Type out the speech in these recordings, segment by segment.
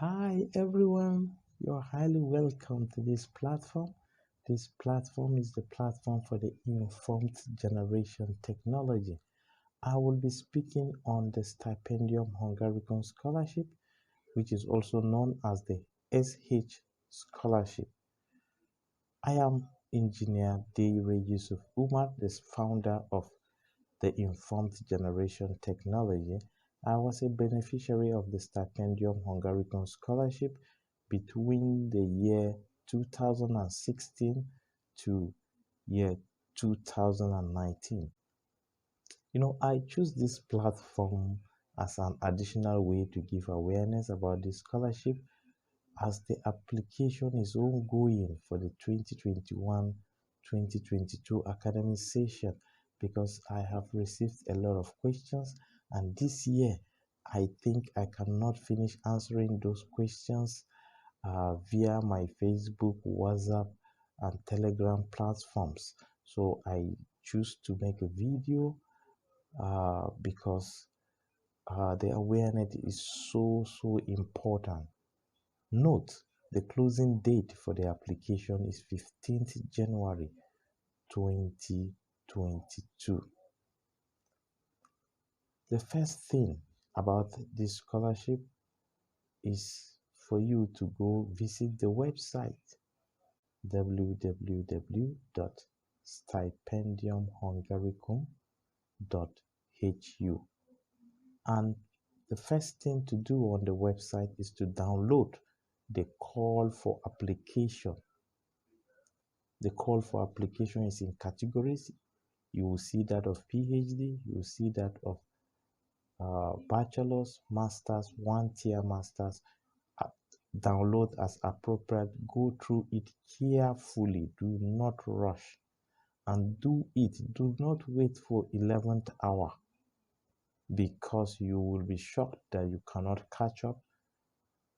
Hi everyone, you're highly welcome to this platform. This platform is the platform for the informed generation technology. I will be speaking on the Stipendium Hungaricum Scholarship, which is also known as the SH Scholarship. I am Engineer Deire Yusuf Umar, the founder of the Informed Generation Technology. I was a beneficiary of the Stipendium Hungaricum Scholarship between the year 2016 to year 2019. I choose this platform as an additional way to give awareness about the scholarship as the application is ongoing for the 2021-2022 academic session because I have received a lot of questions, and this year I think I cannot finish answering those questions via my Facebook, WhatsApp, and Telegram platforms. So I choose to make a video because the awareness is so important. Note, the closing date for the application is 15th January 2022. The first thing about this scholarship is for you to go visit the website www.stipendiumhungaricum.hu, and the first thing to do on the website is to download the call for application. The call for application is in categories. You will see that of PhD, you will see that of bachelor's, master's, one-tier master's. Download as appropriate. Go through it carefully. Do not rush. And do it. Do not wait for 11th hour because you will be shocked that you cannot catch up.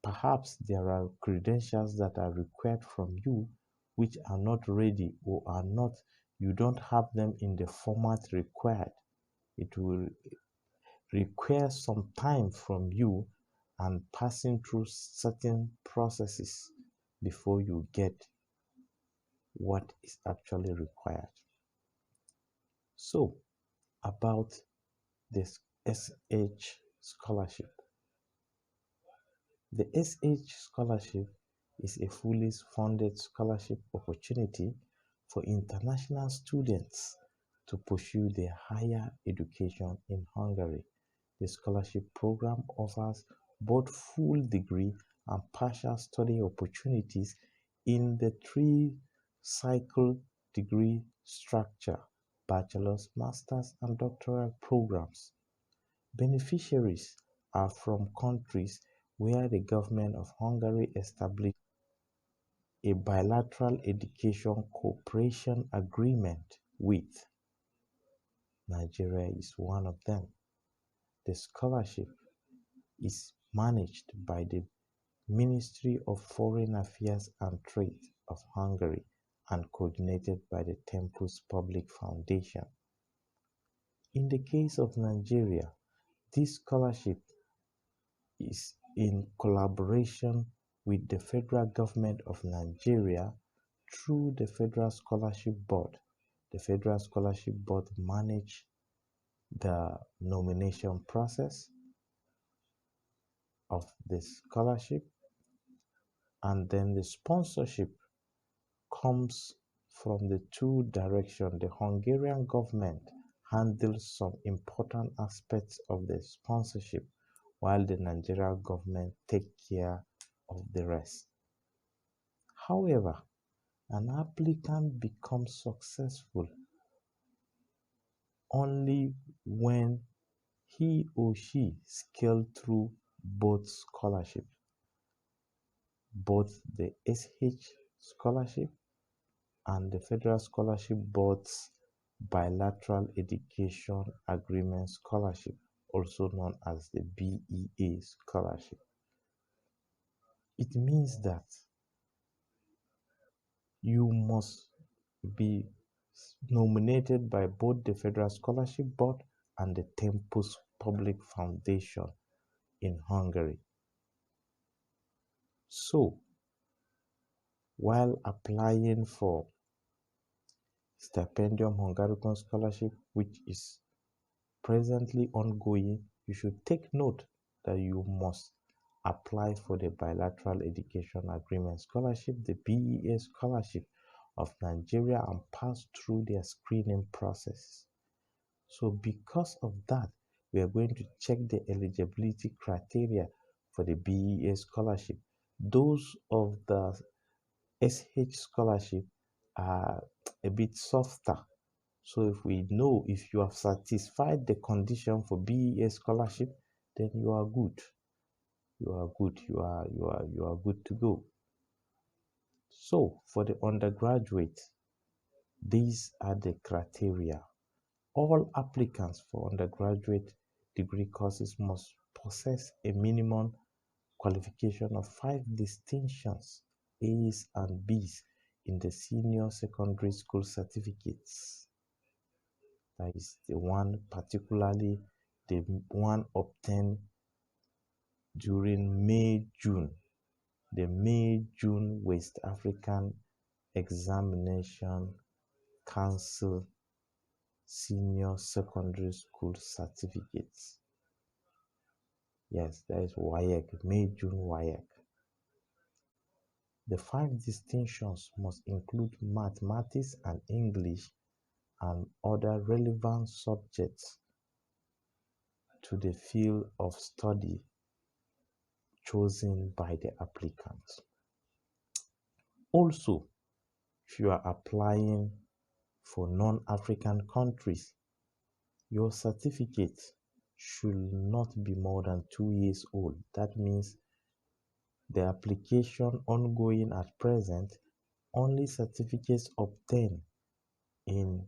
Perhaps there are credentials that are required from you which are not ready or are not, you don't have them in the format required. It will require some time from you and passing through certain processes before you get what is actually required. So, about this SH scholarship. The SH Scholarship is a fully funded scholarship opportunity for international students to pursue their higher education in Hungary. The scholarship program offers both full degree and partial study opportunities in the three-cycle degree structure: bachelor's, master's, and doctoral programs. Beneficiaries are from countries where the government of Hungary established a bilateral education cooperation agreement with. Nigeria is one of them. The scholarship is managed by the Ministry of Foreign Affairs and Trade of Hungary and coordinated by the Tempus Public Foundation. In the case of Nigeria, this scholarship is in collaboration with the federal government of Nigeria through the Federal Scholarship Board. The Federal Scholarship Board manages the nomination process of the scholarship, and then the sponsorship comes from the two directions. The Hungarian government handles some important aspects of the sponsorship, while the Nigerian government takes care of the rest. However, an applicant becomes successful only when he or she scales through both scholarships, both the SH scholarship and the Federal Scholarship Board's Bilateral Education Agreement Scholarship, also known as the BEA Scholarship. It means that you must be nominated by both the Federal Scholarship Board and the Tempus Public Foundation in Hungary. So, while applying for Stipendium Hungaricum scholarship, which is presently ongoing, you should take note that you must apply for the Bilateral Education Agreement Scholarship, the BEA scholarship of Nigeria, and pass through their screening process. So because of that, we are going to check the eligibility criteria for the BEA scholarship. Those of the SH scholarship are a bit softer. So if we know if you have satisfied the condition for BEA scholarship, then you are good. You are good. You are good to go. So for the undergraduate, these are the criteria. All applicants for undergraduate degree courses must possess a minimum qualification of 5 distinctions, A's and B's, in the senior secondary school certificates. That is the one, particularly the one obtained during May-June, the May-June West African Examination Council Senior Secondary School Certificates. Yes, that is WAEC, May-June WAEC. The 5 distinctions must include mathematics and English and other relevant subjects to the field of study chosen by the applicant. Also, if you are applying for non-African countries, your certificate should not be more than 2 years old. That means the application ongoing at present, only certificates obtained in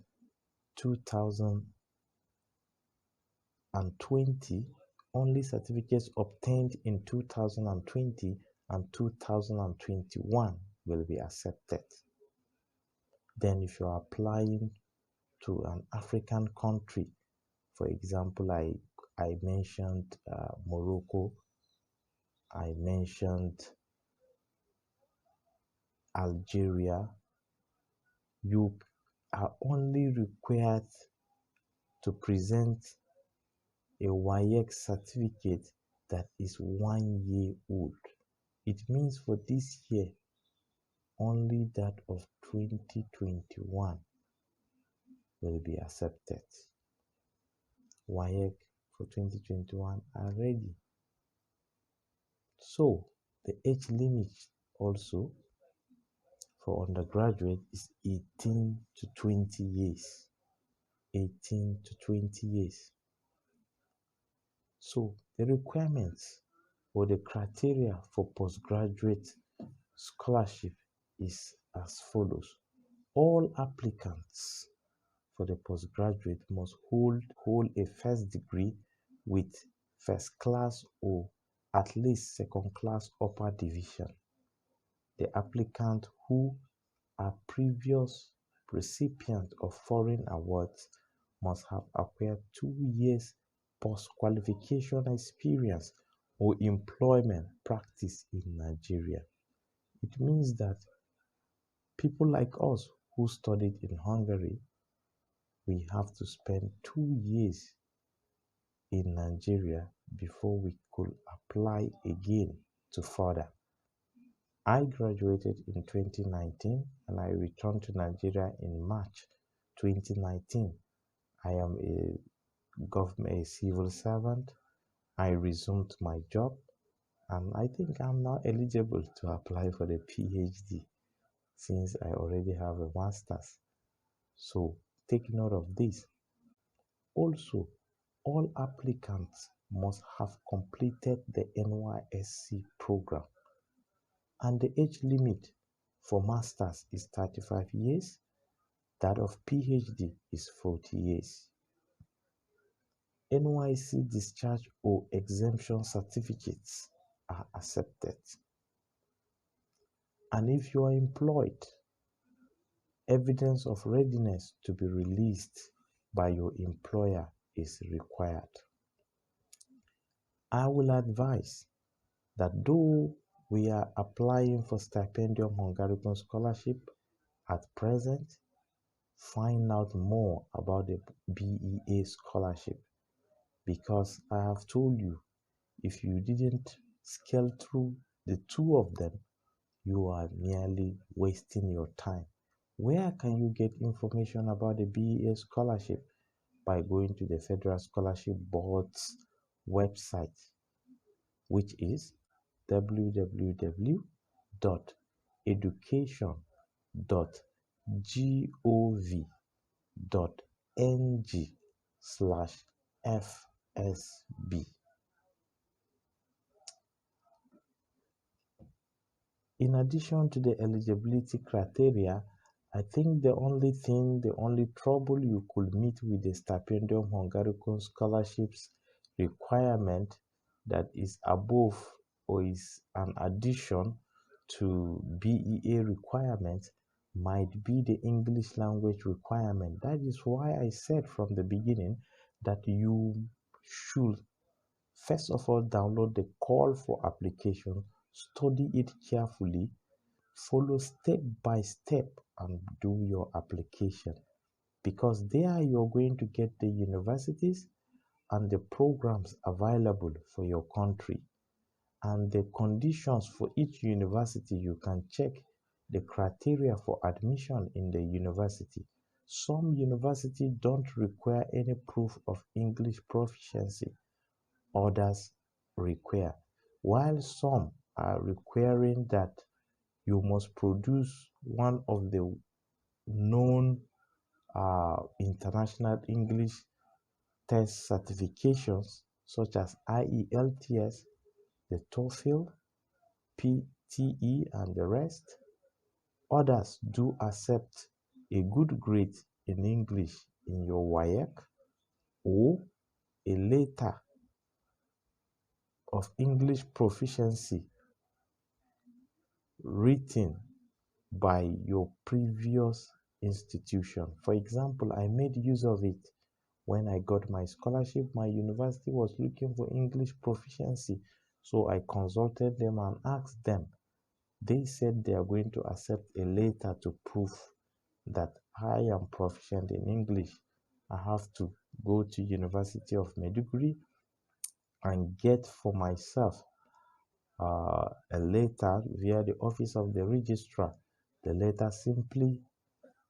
2020, only certificates obtained in 2020 and 2021 will be accepted. Then if you are applying to an African country, for example, I mentioned Morocco, I mentioned Algeria, you are only required to present a WAEC certificate that is 1 year old. It means for this year, only that of 2021 will be accepted. WAEC for 2021 are ready. So the age limit also for undergraduate is 18 to 20 years. 18 to 20 years. So the requirements or the criteria for postgraduate scholarship is as follows. All applicants for the postgraduate must hold a first degree with first class or at least second class upper division. The applicant who are previous recipients of foreign awards must have acquired 2 years post-qualification experience or employment practice in Nigeria. It means that people like us who studied in Hungary, we have to spend 2 years in Nigeria before we could apply again to further. I graduated in 2019 and I returned to Nigeria in March 2019. I am a civil servant. I resumed my job and I think I'm now eligible to apply for the PhD since I already have a master's. So take note of this. Also, all applicants must have completed the NYSC program, and the age limit for masters is 35 years, that of PhD is 40 years. NYSC discharge or exemption certificates are accepted. And if you are employed, evidence of readiness to be released by your employer is required. I will advise that though We are applying for Stipendium Hungaricum scholarship at present. Find out more about the BEA scholarship, because I have told you, if you didn't scale through the two of them, you are merely wasting your time. Where can you get information about the BEA scholarship? By going to the Federal Scholarship Board's website, which is www.education.gov.ng/FSB. In addition to the eligibility criteria, I think the only trouble you could meet with the Stipendium Hungaricum scholarships requirement that is above or is an addition to BEA requirements might be the English language requirement. That is why I said from the beginning that you should first of all download the call for application, study it carefully, follow step by step, and do your application, because there you're going to get the universities and the programs available for your country and the conditions for each university. You can check the criteria for admission in the university. Some universities don't require any proof of English proficiency, others require, while some are requiring that you must produce one of the known international English test certifications such as IELTS, the TOEFL, PTE, and the rest. Others do accept a good grade in English in your WAEC or a letter of English proficiency written by your previous institution. For example, I made use of it when I got my scholarship. My university was looking for English proficiency, so I consulted them and asked them. They said they are going to accept a letter to prove that I am proficient in English. I have to go to University of Maiduguri and get for myself a letter via the office of the registrar. The letter simply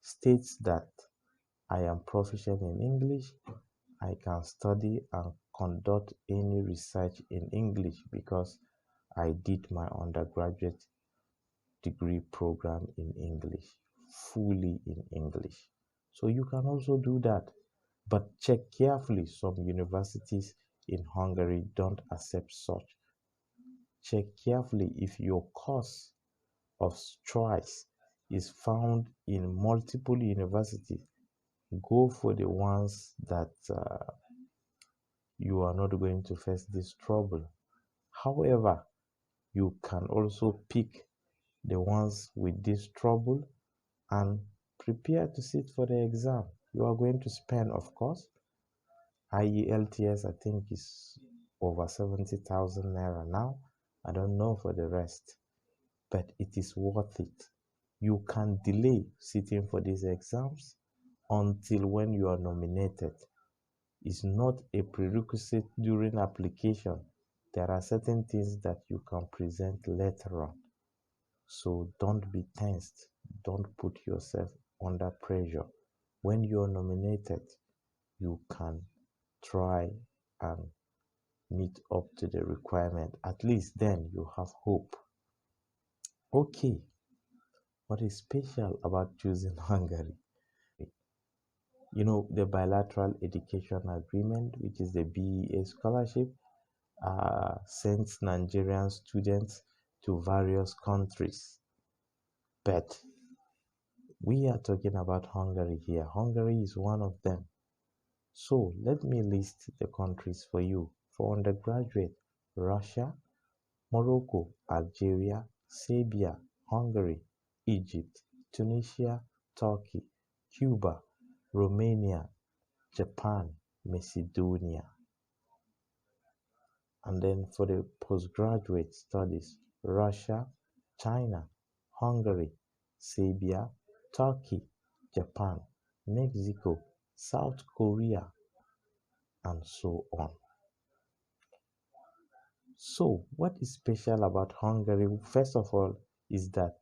states that I am proficient in English. I can study and conduct any research in English because I did my undergraduate degree program in English, fully in English. So you can also do that, but check carefully. Some universities in Hungary don't accept such. Check carefully if your course of choice is found in multiple universities. Go for the ones that you are not going to face this trouble. However, you can also pick the ones with this trouble and prepare to sit for the exam. You are going to spend, of course. IELTS, I think, is over 70,000 naira now. I don't know for the rest, but it is worth it. You can delay sitting for these exams until when you are nominated. It's not a prerequisite during application. There are certain things that you can present later on. So don't be tensed. Don't put yourself under pressure. When you're nominated, you can try and meet up to the requirement. At least then you have hope. Okay, what is special about choosing Hungary? You know, the bilateral education agreement, which is the BEA scholarship, sends Nigerian students to various countries. But we are talking about Hungary here. Hungary is one of them. So let me list the countries for you. For undergraduate, Russia, Morocco, Algeria, Serbia, Hungary, Egypt, Tunisia, Turkey, Cuba, Romania, Japan, Macedonia. And then for the postgraduate studies, Russia, China, Hungary, Serbia, Turkey, Japan, Mexico, South Korea, and so on. So, what is special about Hungary? First of all, is that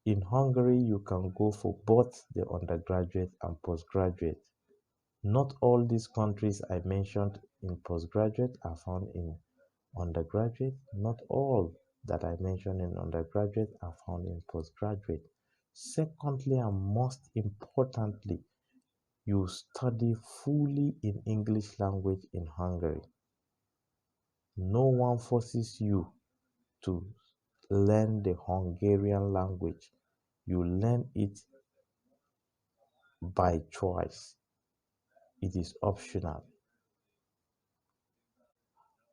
in Hungary you can go for both the undergraduate and postgraduate. Not all these countries I mentioned in postgraduate are found in undergraduate. Not all that I mentioned in undergraduate are found in postgraduate. Secondly, and most importantly, you study fully in English language in Hungary. No one forces you to learn the Hungarian language. You learn it by choice. It is optional.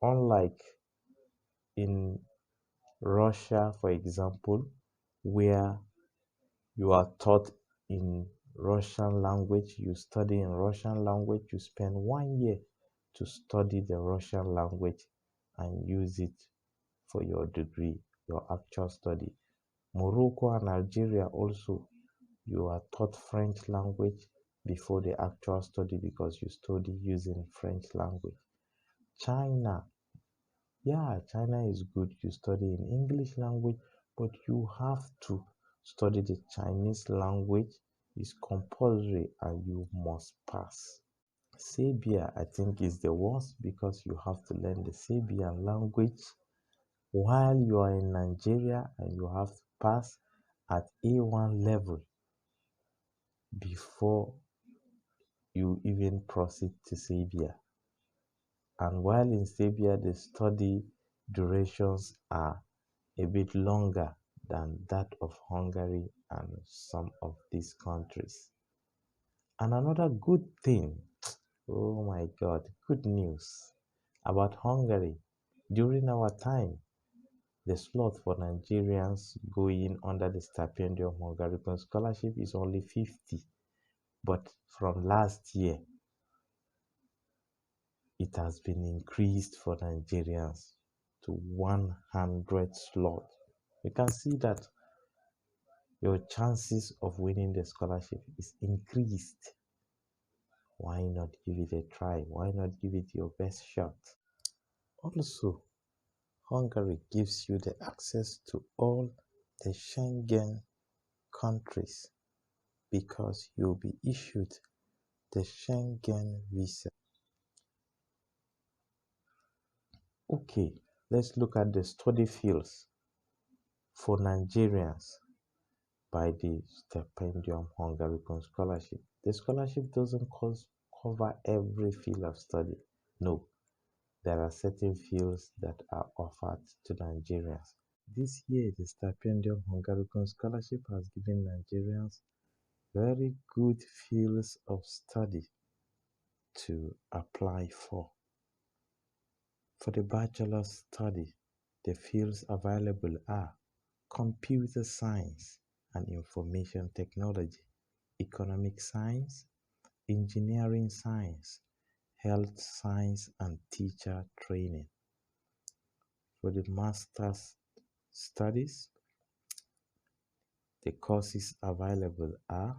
Unlike in Russia, for example, where you are taught in Russian language, you study in Russian language, you spend 1 year to study the Russian language and use it for your degree, your actual study. Morocco and Algeria also, you are taught French language before the actual study because you study using French language. China, yeah, China is good. You study in English language, but you have to study the Chinese language. It's compulsory and you must pass. Serbia, I think, is the worst because you have to learn the Serbian language while you are in Nigeria and you have to pass at A1 level before you even proceed to Serbia. And while in Serbia, the study durations are a bit longer than that of Hungary and some of these countries. And another good thing, oh my God, good news about Hungary. During our time, the slot for Nigerians going under the Stipendium Hungaricum scholarship is only 50. But from last year, it has been increased for Nigerians to 100 slots. You can see that your chances of winning the scholarship is increased. Why not give it a try? Why not give it your best shot? Also, Hungary gives you the access to all the Schengen countries because you'll be issued the Schengen visa. Okay, let's look at the study fields for Nigerians by the Stipendium Hungaricum scholarship. The scholarship doesn't cover every field of study. No, there are certain fields that are offered to Nigerians. This year, the Stipendium Hungaricum scholarship has given Nigerians very good fields of study to apply for. For the bachelor's study, the fields available are computer science and information technology, economic science, engineering science, health science, and teacher training. For the master's studies, the courses available are,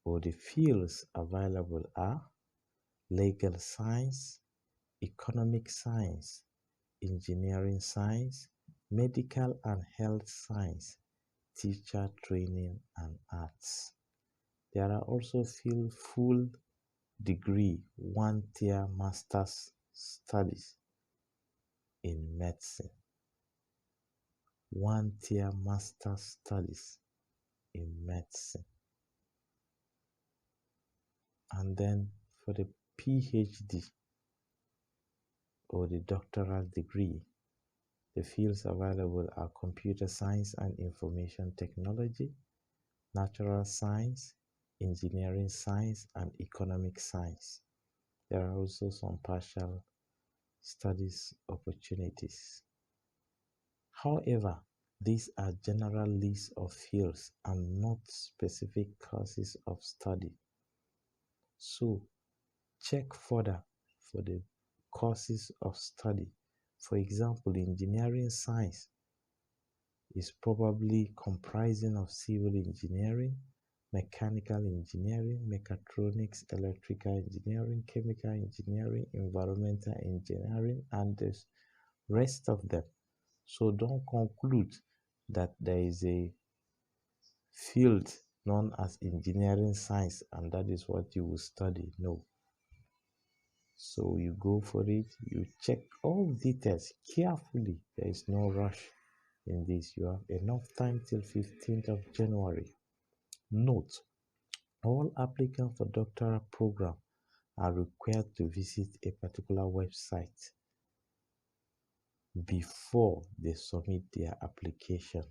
or the fields available are, legal science, economic science, engineering science, medical and health science, teacher training, and arts. There are also full degree, 1 tier master's studies in medicine, 1 tier master's studies in medicine. And then for the PhD or the doctoral degree, the fields available are computer science and information technology, natural science, engineering science, and economic science. There are also some partial studies opportunities. However, these are general lists of fields and not specific courses of study. So, check further for the courses of study For example, engineering science is probably comprising of civil engineering, mechanical engineering, mechatronics, electrical engineering, chemical engineering, environmental engineering, and the rest of them. So don't conclude that there is a field known as engineering science and that is what you will study. No. So you go for it, you check all details carefully. There is no rush in this. You have enough time till 15th of January. Note, all applicants for doctoral program are required to visit a particular website before they submit their application.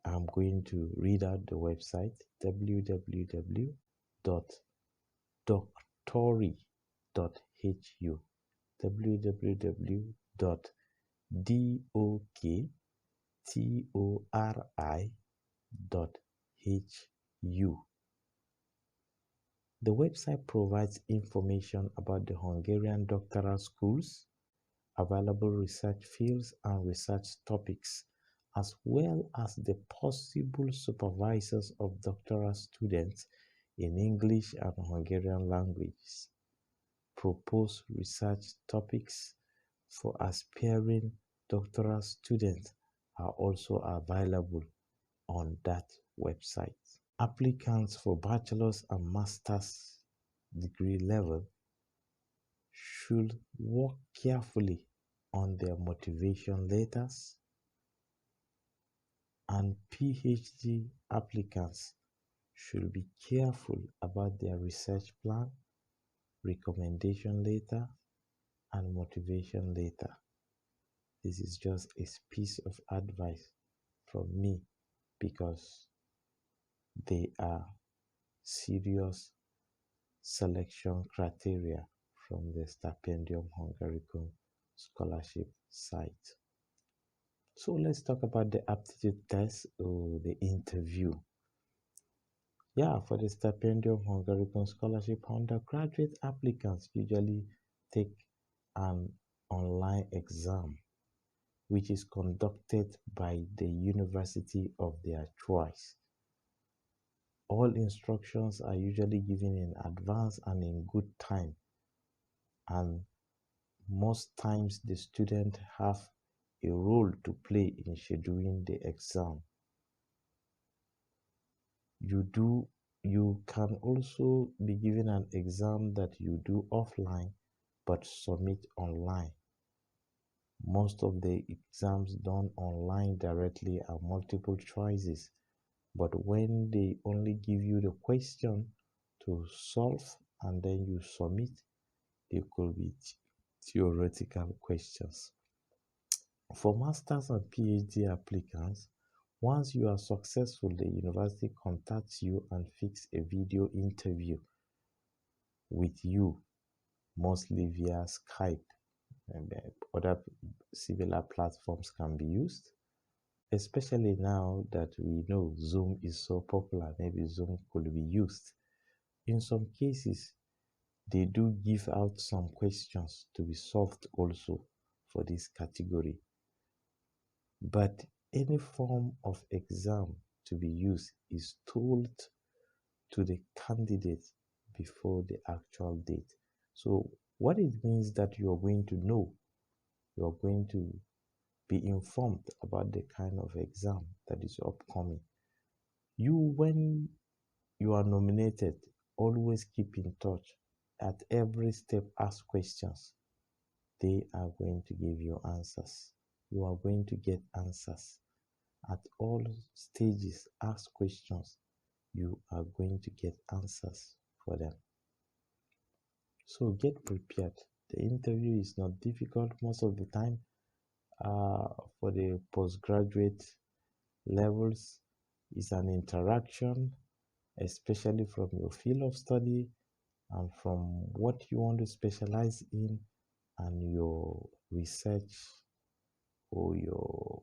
I'm going to read out the website www.doctori.hu www.doctori.hu. The website provides information about the Hungarian doctoral schools, available research fields and research topics, as well as the possible supervisors of doctoral students in English and Hungarian languages. Proposed research topics for aspiring doctoral students are also available on that website. Applicants for bachelor's and master's degree level should work carefully on their motivation letters, and PhD applicants should be careful about their research plan, recommendation letter, and motivation letter. This is just a piece of advice from me because they are serious selection criteria from the Stipendium Hungaricum scholarship site. So let's talk about the aptitude test or the interview. Yeah, for the Stipendium Hungaricum scholarship, undergraduate applicants usually take an online exam which is conducted by the university of their choice. All instructions are usually given in advance and in good time, and most times the student have a role to play in scheduling the exam. You can also be given an exam that you do offline but submit online. Most of the exams done online directly are multiple choices, but when they only give you the question to solve and then you submit, they could be theoretical questions. For master's and PhD applicants, once you are successful, the university contacts you and fix a video interview with you, mostly via Skype. And other similar platforms can be used, especially now that we know Zoom is so popular. Maybe Zoom could be used. In some cases, they do give out some questions to be solved also for this category. But any form of exam to be used is told to the candidate before the actual date. So what it means that you are going to know, you are going to be informed about the kind of exam that is upcoming. When you are nominated, always keep in touch. At every step, ask questions. They are going to give you answers. You are going to get answers. At all stages, ask questions. You are going to get answers for them. So get prepared. The interview is not difficult most of the time. For the postgraduate levels, is an interaction, especially from your field of study and from what you want to specialize in and your research or your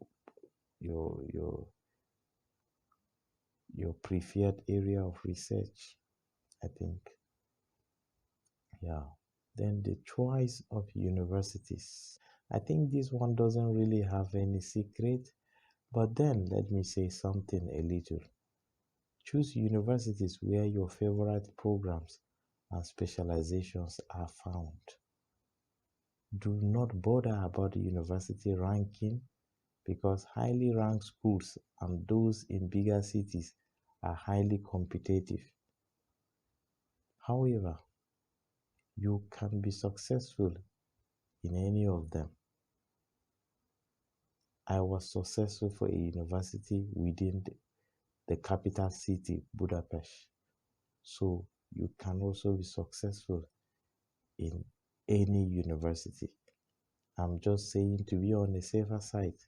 preferred area of research, I think. Yeah. Then the choice of universities. I think this one doesn't really have any secret, but then let me say something a little. Choose universities where your favorite programs and specializations are found. Do not bother about the university ranking because highly ranked schools and those in bigger cities are highly competitive. However, you can be successful in any of them. I was successful for a university within the capital city, Budapest. So you can also be successful in any university. I'm just saying to be on the safer side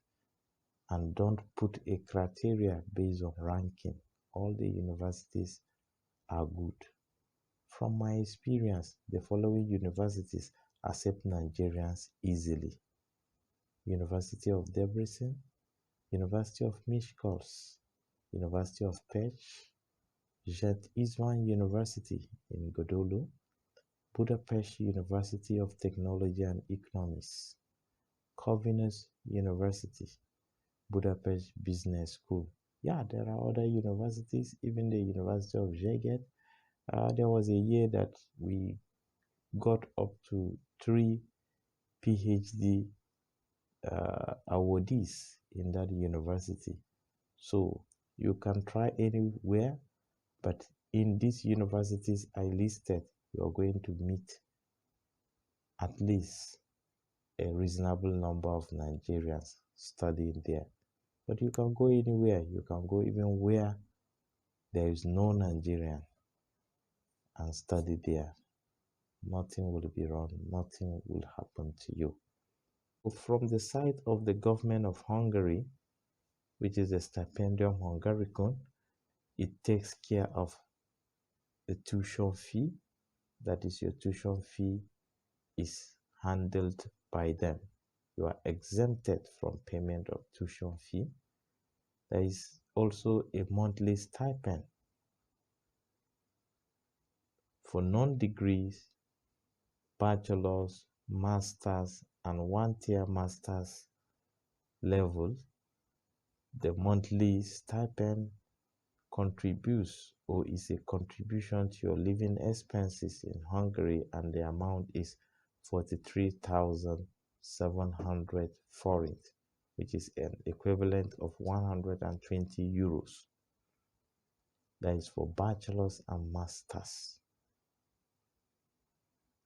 and don't put a criteria based on ranking. All the universities are good. From my experience, the following universities accept Nigerians easily: University of Debrecen, University of Miskolc, University of Pech, Jet Isvan University in Godolo, Budapest University of Technology and Economics, Corvinus University, Budapest Business School. Yeah, there are other universities, even the University of Szeged. There was a year that we got up to 3 PhD awardees in that university. So you can try anywhere, but in these universities I listed, you are going to meet at least a reasonable number of Nigerians studying there. But you can go anywhere, you can go even where there is no Nigerian and study there. Nothing will be wrong, nothing will happen to you. From the side of the government of Hungary, which is the Stipendium Hungaricum, it takes care of the tuition fee. That is, your tuition fee is handled by them. You are exempted from payment of tuition fee. There is also a monthly stipend for non-degrees, bachelor's, master's, and one-tier master's level. The monthly stipend contributes or is a contribution to your living expenses in Hungary, and the amount is 43,700 forint, which is an equivalent of 120 euros. That is for bachelor's and master's.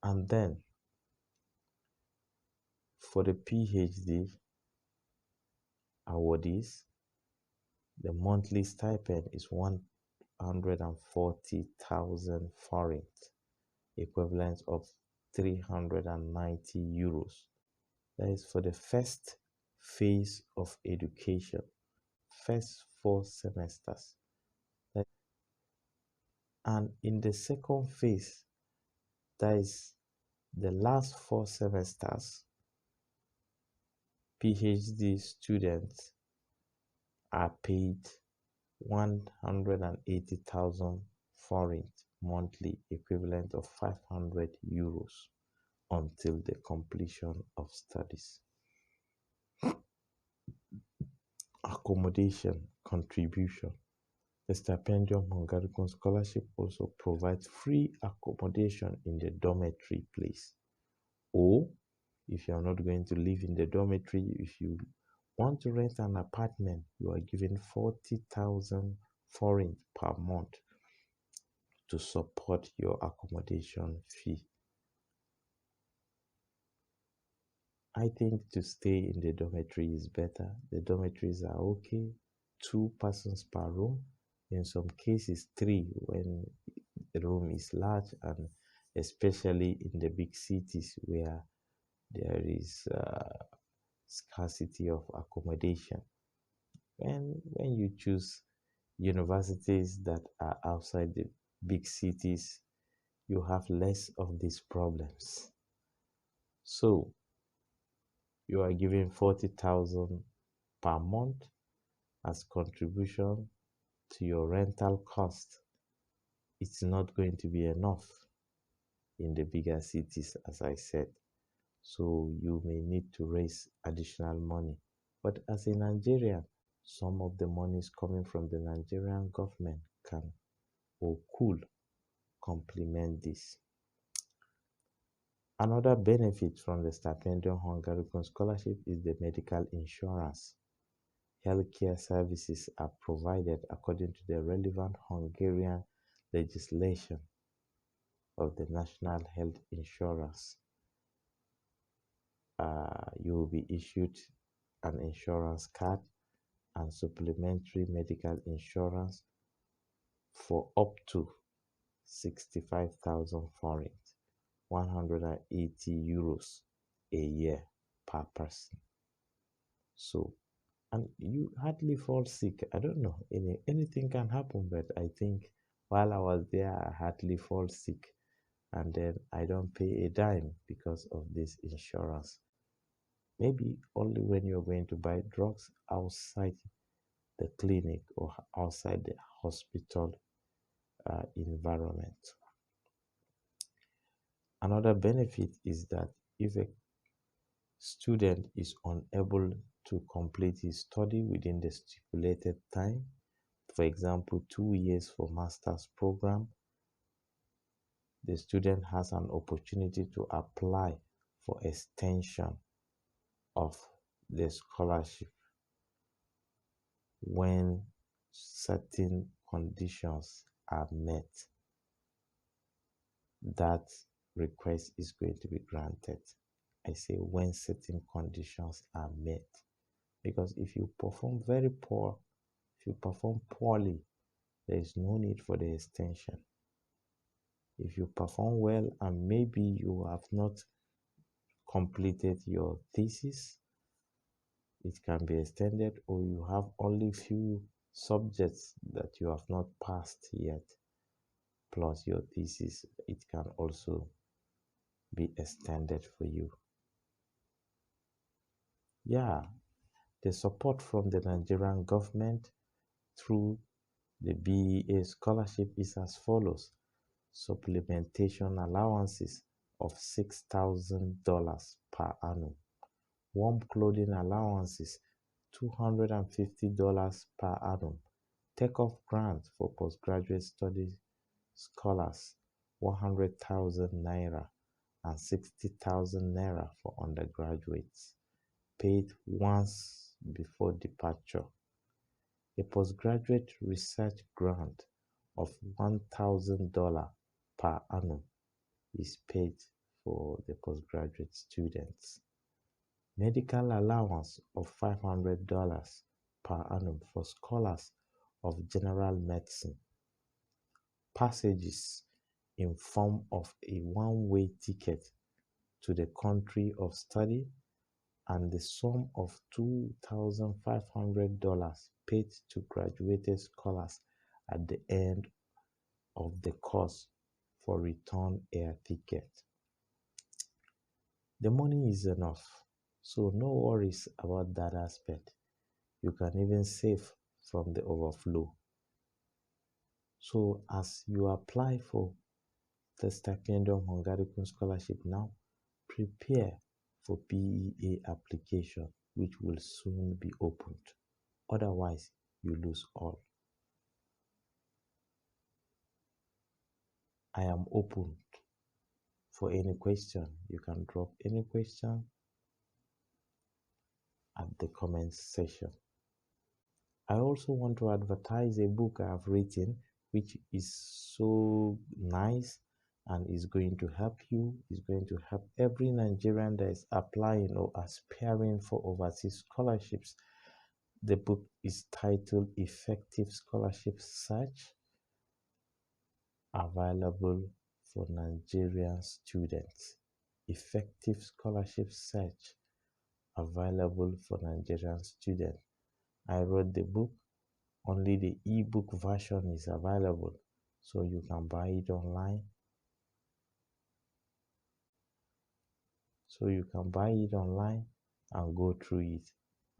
And then for the PhD awardees, the monthly stipend is 140,000 forint, equivalent of 390 euros. That is for the first phase of education, first 4 semesters. And in the second phase, that is the last 4 semesters, PhD students are paid 180,000 forint monthly, equivalent of 500 euros until the completion of studies. Accommodation contribution. The Stipendium Hungaricum Scholarship also provides free accommodation in the dormitory place. Or, if you are not going to live in the dormitory, if you want to rent an apartment, you are given 40,000 forint per month to support your accommodation fee. I think to stay in the dormitory is better. The dormitories are okay, 2 persons per room. In some cases, 3 when the room is large, and especially in the big cities where there is scarcity of accommodation. When you choose universities that are outside the big cities, you have less of these problems. So you are given 40,000 per month as contribution to your rental cost. It's not going to be enough. in the bigger cities, as I said. So you may need to raise additional money. But as a Nigerian, some of the monies coming from the Nigerian government can or could complement this. Another benefit from the Stipendium Hungaricum scholarship is the medical insurance. Healthcare services are provided according to the relevant Hungarian legislation of the National Health Insurance. You will be issued an insurance card and supplementary medical insurance for up to 65,000 forints, 180 euros a year per person. So, and you hardly fall sick. I don't know, anything can happen, but I think while I was there, I hardly fall sick, and then I don't pay a dime because of this insurance. Maybe only when you're going to buy drugs outside the clinic or outside the hospital environment. Another benefit is that if a student is unable to complete his study within the stipulated time, for example, 2 years for master's program, the student has an opportunity to apply for extension of the scholarship when certain conditions are met. That request is going to be granted. I say when certain conditions are met, because if you perform if you perform poorly, there is no need for the extension. If you perform well and maybe you have not completed your thesis, it can be extended, or you have only few subjects that you have not passed yet, plus your thesis, it can also be extended for you. Yeah, the support from the Nigerian government through the BEA scholarship is as follows. Supplementation allowances of $6,000 per annum. Warm clothing allowances $250 per annum. Take-off grant for postgraduate study scholars 100,000 naira and 60,000 naira for undergraduates, paid once before departure. A postgraduate research grant of $1,000 per annum is paid for the postgraduate students. Medical allowance of $500 per annum for scholars of general medicine. Passages in form of a one-way ticket to the country of study and the sum of $2,500 paid to graduated scholars at the end of the course for return air ticket. The money is enough, so no worries about that aspect. You can even save from the overflow. So as you apply for the Stipendium Hungaricum scholarship now, prepare for BEA application, which will soon be opened. Otherwise, you lose all. I am open for any question. You can drop any question at the comments section. I also want to advertise a book I have written, which is so nice and is going to help you, is going to help every Nigerian that is applying or aspiring for overseas scholarships. The book is titled Effective Scholarship Search, available for Nigerian students. Effective Scholarship Search, available for Nigerian students. I wrote the book. Only the ebook version is available, so you can buy it online. So you can buy it online and go through it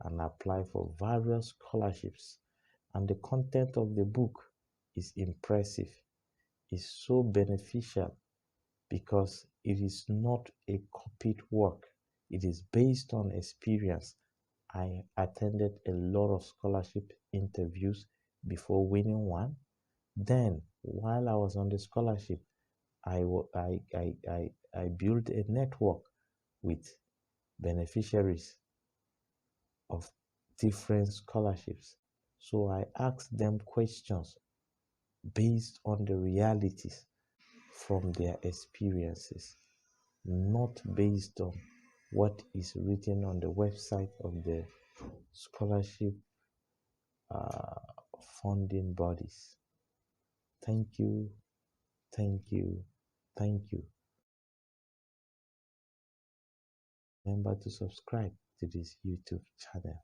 and apply for various scholarships. And the content of the book is impressive, is so beneficial because it is not a copied work. It is based on experience. I attended a lot of scholarship interviews before winning one. Then, while I was on the scholarship, I built a network with beneficiaries of different scholarships. So I asked them questions based on the realities from their experiences, not based on what is written on the website of the scholarship uh, funding bodies. Thank you, thank you, thank you. Remember to subscribe to this YouTube channel.